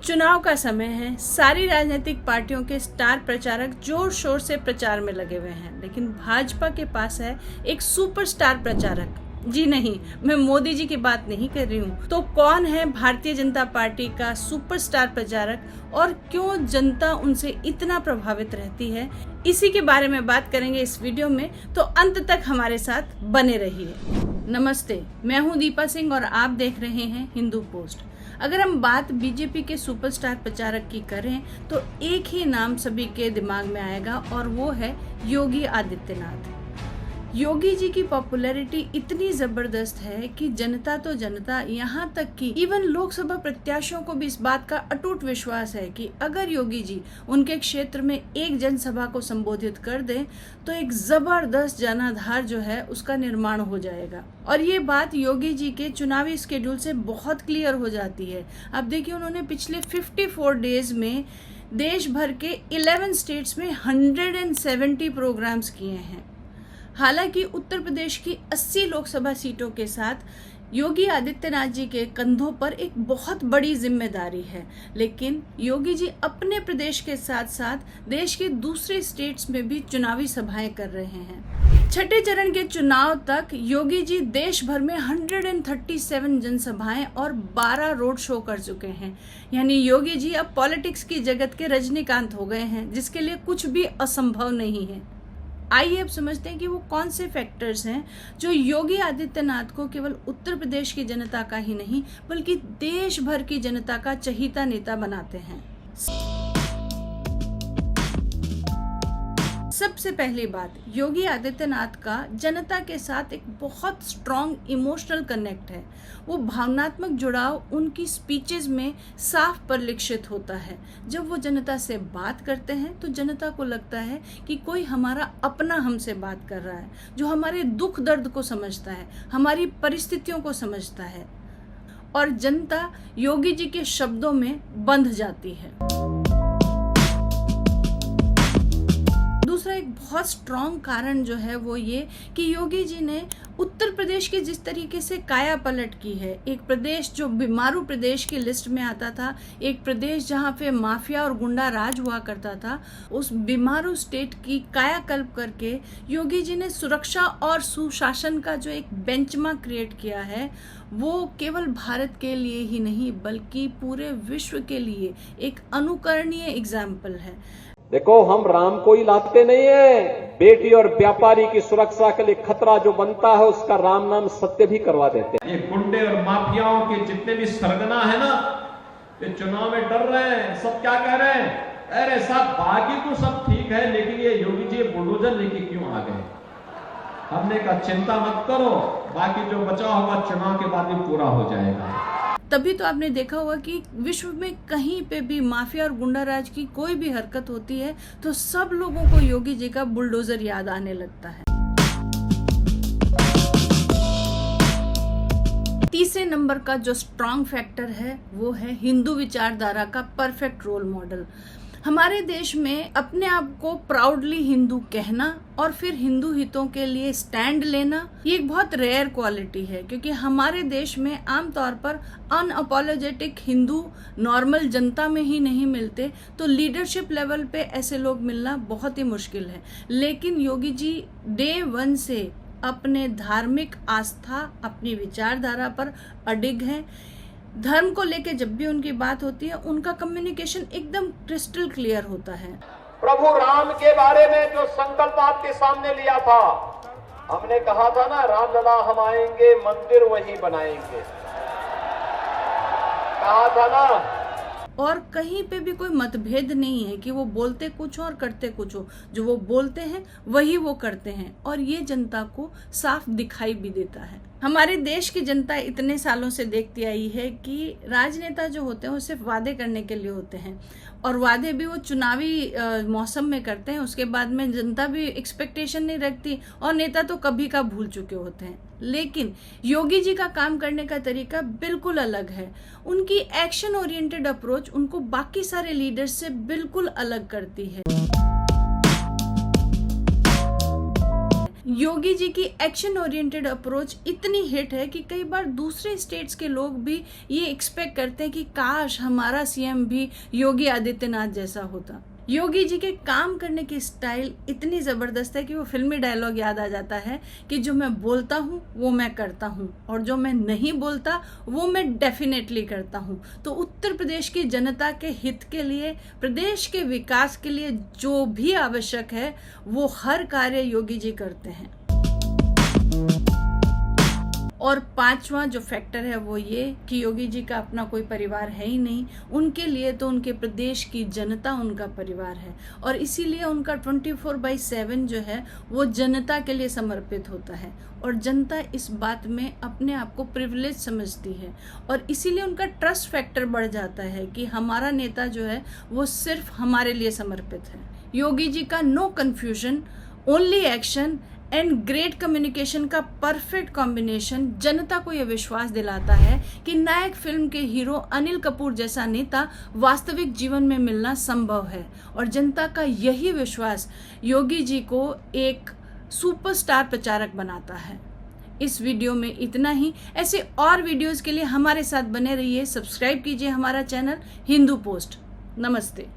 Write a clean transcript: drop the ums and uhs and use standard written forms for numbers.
चुनाव का समय है। सारी राजनीतिक पार्टियों के स्टार प्रचारक जोर शोर से प्रचार में लगे हुए हैं, लेकिन भाजपा के पास है एक सुपरस्टार प्रचारक। जी नहीं, मैं मोदी जी की बात नहीं कर रही हूँ। तो कौन है भारतीय जनता पार्टी का सुपरस्टार प्रचारक और क्यों जनता उनसे इतना प्रभावित रहती है, इसी के बारे में बात करेंगे इस वीडियो में। तो अंत तक हमारे साथ बने रहिए। नमस्ते, मैं हूँ दीपा सिंह और आप देख रहे हैं हिंदू पोस्ट। अगर हम बात बीजेपी के सुपरस्टार प्रचारक की करें तो एक ही नाम सभी के दिमाग में आएगा और वो है योगी आदित्यनाथ। योगी जी की पॉपुलैरिटी इतनी जबरदस्त है कि जनता तो जनता, यहाँ तक कि इवन लोकसभा प्रत्याशियों को भी इस बात का अटूट विश्वास है कि अगर योगी जी उनके क्षेत्र में एक जनसभा को संबोधित कर दें तो एक जबरदस्त जनाधार जो है उसका निर्माण हो जाएगा। और ये बात योगी जी के चुनावी स्केड्यूल से बहुत क्लियर हो जाती है। अब देखिए, उन्होंने पिछले 54 डेज में देश भर के 11 स्टेट्स में 170 प्रोग्राम्स किए हैं। हालांकि उत्तर प्रदेश की 80 लोकसभा सीटों के साथ योगी आदित्यनाथ जी के कंधों पर एक बहुत बड़ी जिम्मेदारी है, लेकिन योगी जी अपने प्रदेश के साथ साथ देश के दूसरे स्टेट्स में भी चुनावी सभाएं कर रहे हैं। छठे चरण के चुनाव तक योगी जी देश भर में 137 जनसभाएं और 12 रोड शो कर चुके हैं। यानी योगी जी अब पॉलिटिक्स की जगत के रजनीकांत हो गए हैं, जिसके लिए कुछ भी असंभव नहीं है। आइए अब समझते हैं कि वो कौन से फैक्टर्स हैं जो योगी आदित्यनाथ को केवल उत्तर प्रदेश की जनता का ही नहीं बल्कि देश भर की जनता का चहीता नेता बनाते हैं। सबसे पहली बात, योगी आदित्यनाथ का जनता के साथ एक बहुत स्ट्रॉन्ग इमोशनल कनेक्ट है। वो भावनात्मक जुड़ाव उनकी स्पीचेस में साफ परिलक्षित होता है। जब वो जनता से बात करते हैं तो जनता को लगता है कि कोई हमारा अपना हमसे बात कर रहा है, जो हमारे दुख दर्द को समझता है, हमारी परिस्थितियों को समझता है, और जनता योगी जी के शब्दों में बंध जाती है। दूसरा एक बहुत स्ट्रॉन्ग कारण जो है वो ये कि योगी जी ने उत्तर प्रदेश की जिस तरीके से काया पलट की है, एक प्रदेश जो बीमारू प्रदेश की लिस्ट में आता था, एक प्रदेश जहाँ पे माफिया और गुंडा राज हुआ करता था, उस बीमारू स्टेट की कायाकल्प करके योगी जी ने सुरक्षा और सुशासन का जो एक बेंचमार्क क्रिएट किया है, वो केवल भारत के लिए ही नहीं बल्कि पूरे विश्व के लिए एक अनुकरणीय एग्जाम्पल है। देखो, हम राम को ही लाते नहीं है, बेटी और व्यापारी की सुरक्षा के लिए खतरा जो बनता है उसका राम नाम सत्य भी करवा देते हैं। ये गुंडे और माफियाओं के जितने भी सरगना है ना, ये चुनाव में डर रहे हैं। सब क्या कह रहे हैं, अरे साहब बाकी तो सब ठीक है, लेकिन ये योगी जी बुलडोजर लेके क्यों आ गए। हमने कहा चिंता मत करो, बाकी जो बचा होगा चुनाव के बाद भी पूरा हो जाएगा। तभी तो आपने देखा होगा कि विश्व में कहीं पे भी माफिया और गुंडा राज की कोई भी हरकत होती है तो सब लोगों को योगी जी का बुलडोजर याद आने लगता है। तीसरे नंबर का जो स्ट्रॉन्ग फैक्टर है वो है हिंदू विचारधारा का परफेक्ट रोल मॉडल। हमारे देश में अपने आप को प्राउडली हिंदू कहना और फिर हिंदू हितों के लिए स्टैंड लेना, ये एक बहुत रेयर क्वालिटी है, क्योंकि हमारे देश में आमतौर पर अनअपोलोजेटिक हिंदू नॉर्मल जनता में ही नहीं मिलते, तो लीडरशिप लेवल पे ऐसे लोग मिलना बहुत ही मुश्किल है। लेकिन योगी जी डे 1 से अपने धार्मिक आस्था, अपनी विचारधारा पर अडिग हैं। धर्म को लेके जब भी उनकी बात होती है, उनका कम्युनिकेशन एकदम क्रिस्टल क्लियर होता है। प्रभु राम के बारे में जो संकल्प आपके सामने लिया था, हमने कहा था ना, रामलला हम आएंगे मंदिर वही बनाएंगे, कहा था ना। और कहीं पे भी कोई मतभेद नहीं है कि वो बोलते कुछ और करते कुछ हो। जो वो बोलते हैं वही वो करते हैं, और ये जनता को साफ दिखाई भी देता है। हमारे देश की जनता इतने सालों से देखती आई है कि राजनेता जो होते हैं वो सिर्फ वादे करने के लिए होते हैं, और वादे भी वो चुनावी मौसम में करते हैं। उसके बाद में जनता भी एक्सपेक्टेशन नहीं रखती और नेता तो कभी का भूल चुके होते हैं। लेकिन योगी जी का काम करने का तरीका बिल्कुल अलग है। उनकी एक्शन ओरिएंटेड अप्रोच उनको बाकी सारे लीडर्स से बिल्कुल अलग करती है। योगी जी की एक्शन ओरिएंटेड अप्रोच इतनी हिट है कि कई बार दूसरे स्टेट्स के लोग भी ये एक्सपेक्ट करते हैं कि काश हमारा सीएम भी योगी आदित्यनाथ जैसा होता। योगी जी के काम करने की स्टाइल इतनी ज़बरदस्त है कि वो फिल्मी डायलॉग याद आ जाता है कि जो मैं बोलता हूँ वो मैं करता हूँ, और जो मैं नहीं बोलता वो मैं डेफिनेटली करता हूँ। तो उत्तर प्रदेश की जनता के हित के लिए, प्रदेश के विकास के लिए जो भी आवश्यक है वो हर कार्य योगी जी करते हैं। और पांचवा जो फैक्टर है वो ये कि योगी जी का अपना कोई परिवार है ही नहीं, उनके लिए तो उनके प्रदेश की जनता उनका परिवार है, और इसीलिए उनका 24/7 जो है वो जनता के लिए समर्पित होता है, और जनता इस बात में अपने आप को प्रिविलेज समझती है, और इसीलिए उनका ट्रस्ट फैक्टर बढ़ जाता है कि हमारा नेता जो है वो सिर्फ हमारे लिए समर्पित है। योगी जी का no confusion, only action and great communication का परफेक्ट कॉम्बिनेशन जनता को यह विश्वास दिलाता है कि नायक फिल्म के हीरो अनिल कपूर जैसा नेता वास्तविक जीवन में मिलना संभव है, और जनता का यही विश्वास योगी जी को एक सुपरस्टार प्रचारक बनाता है। इस वीडियो में इतना ही। ऐसे और वीडियोस के लिए हमारे साथ बने रहिए, सब्सक्राइब कीजिए हमारा चैनल हिंदू पोस्ट। नमस्ते।